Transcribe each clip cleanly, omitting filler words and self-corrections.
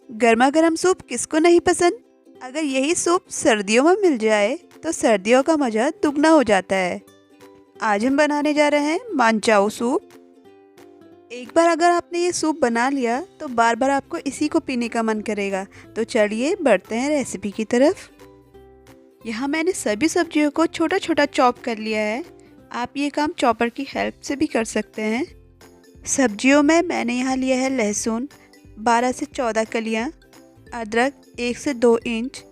गर्मा गर्म सूप किसको नहीं पसंद। अगर यही सूप सर्दियों में मिल जाए तो सर्दियों का मज़ा दुगना हो जाता है। आज हम बनाने जा रहे हैं मानचाओ सूप। एक बार अगर आपने ये सूप बना लिया तो बार बार आपको इसी को पीने का मन करेगा। तो चलिए बढ़ते हैं रेसिपी की तरफ। यहाँ मैंने सभी सब्जियों को छोटा छोटा चॉप कर लिया है। आप ये काम चॉपर की हेल्प से भी कर सकते हैं। सब्जियों में मैंने यहाँ लिया है लहसुन 12 से 14 कलियाँ, अदरक 1 से 2 इंच,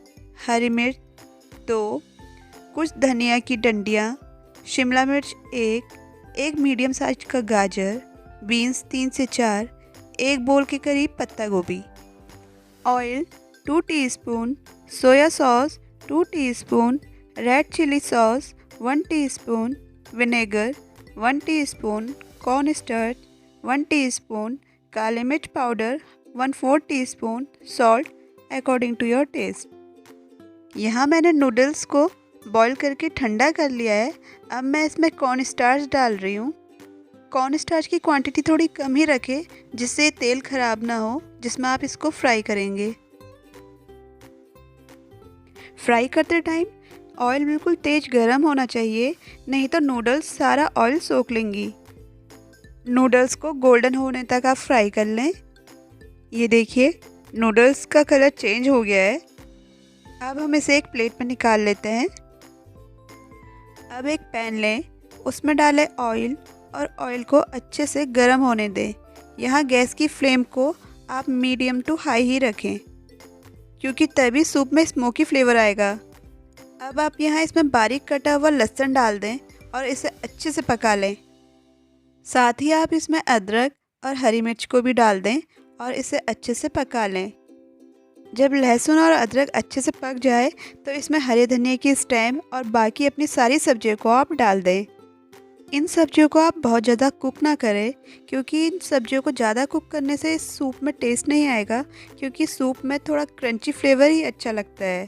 हरी मिर्च 2, कुछ धनिया की डंडियाँ, शिमला मिर्च 1 मीडियम साइज का गाजर, बीन्स 3 से 4, 1 बोल के करीब पत्ता गोभी, oil 2 teaspoon, soya sauce 2 teaspoon, red chilli sauce 1 teaspoon, vinegar 1 teaspoon, corn starch 1 teaspoon, काले मिर्च powder 1/4 teaspoon, salt according to your taste. यहाँ मैंने नूडल्स को बॉईल करके ठंडा कर लिया है। अब मैं इसमें कॉर्न स्टार्च डाल रही हूँ। कॉर्न स्टार्च की क्वांटिटी थोड़ी कम ही रखें जिससे तेल ख़राब ना हो जिसमें आप इसको फ्राई करेंगे। फ्राई करते टाइम ऑयल बिल्कुल तेज़ गर्म होना चाहिए, नहीं तो नूडल्स सारा ऑयल सोख लेंगी। नूडल्स को गोल्डन होने तक आप फ्राई कर लें। ये देखिए नूडल्स का कलर चेंज हो गया है। अब हम इसे एक प्लेट में निकाल लेते हैं। अब एक पैन लें, उसमें डालें ऑयल और ऑयल को अच्छे से गर्म होने दें। यहाँ गैस की फ्लेम को आप मीडियम टू हाई ही रखें क्योंकि तभी सूप में स्मोकी फ्लेवर आएगा। अब आप यहाँ इसमें बारीक कटा हुआ लहसुन डाल दें और इसे अच्छे से पका लें। साथ ही आप इसमें अदरक और हरी मिर्च को भी डाल दें और इसे अच्छे से पका लें। जब लहसुन और अदरक अच्छे से पक जाए तो इसमें हरे धनिया की स्टेम और बाकी अपनी सारी सब्जियों को आप डाल दें। इन सब्जियों को आप बहुत ज़्यादा कुक ना करें क्योंकि इन सब्जियों को ज़्यादा कुक करने से इस सूप में टेस्ट नहीं आएगा, क्योंकि सूप में थोड़ा क्रंची फ्लेवर ही अच्छा लगता है।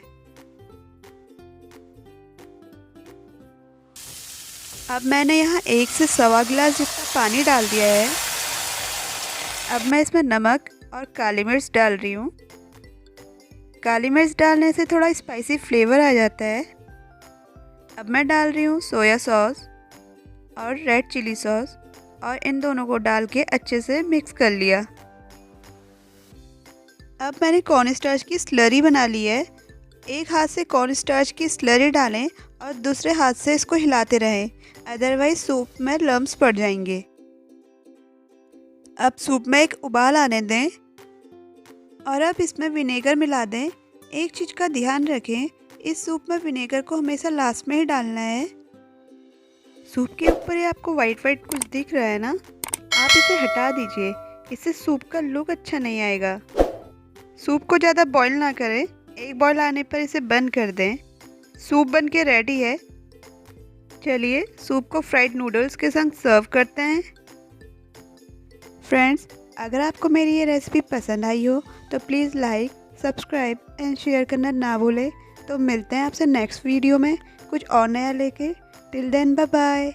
अब मैंने यहाँ 1 से सवा गिलास जितना पानी डाल दिया है। अब मैं इसमें नमक और काली मिर्च डाल रही हूँ। काली मिर्च डालने से थोड़ा स्पाइसी फ्लेवर आ जाता है। अब मैं डाल रही हूँ सोया सॉस और रेड चिली सॉस और इन दोनों को डाल के अच्छे से मिक्स कर लिया। अब मैंने कॉर्न स्टार्च की स्लरी बना ली है। एक हाथ से कॉर्न स्टार्च की स्लरी डालें और दूसरे हाथ से इसको हिलाते रहें, अदरवाइज सूप में लम्स पड़ जाएंगे। अब सूप में एक उबाल आने दें और अब इसमें विनेगर मिला दें। एक चीज़ का ध्यान रखें, इस सूप में विनेगर को हमेशा लास्ट में ही डालना है। सूप के ऊपर ये आपको वाइट वाइट कुछ दिख रहा है ना, आप इसे हटा दीजिए, इससे सूप का लुक अच्छा नहीं आएगा। सूप को ज़्यादा बॉईल ना करें, एक बॉईल आने पर इसे बंद कर दें। सूप बन के रेडी है। चलिए सूप को फ्राइड नूडल्स के संग सर्व करते हैं। फ्रेंड्स, अगर आपको मेरी ये रेसिपी पसंद आई हो तो please like, subscribe and share करना ना भूलें। तो मिलते हैं आपसे नेक्स्ट वीडियो में कुछ और नया लेके। Till then bye bye.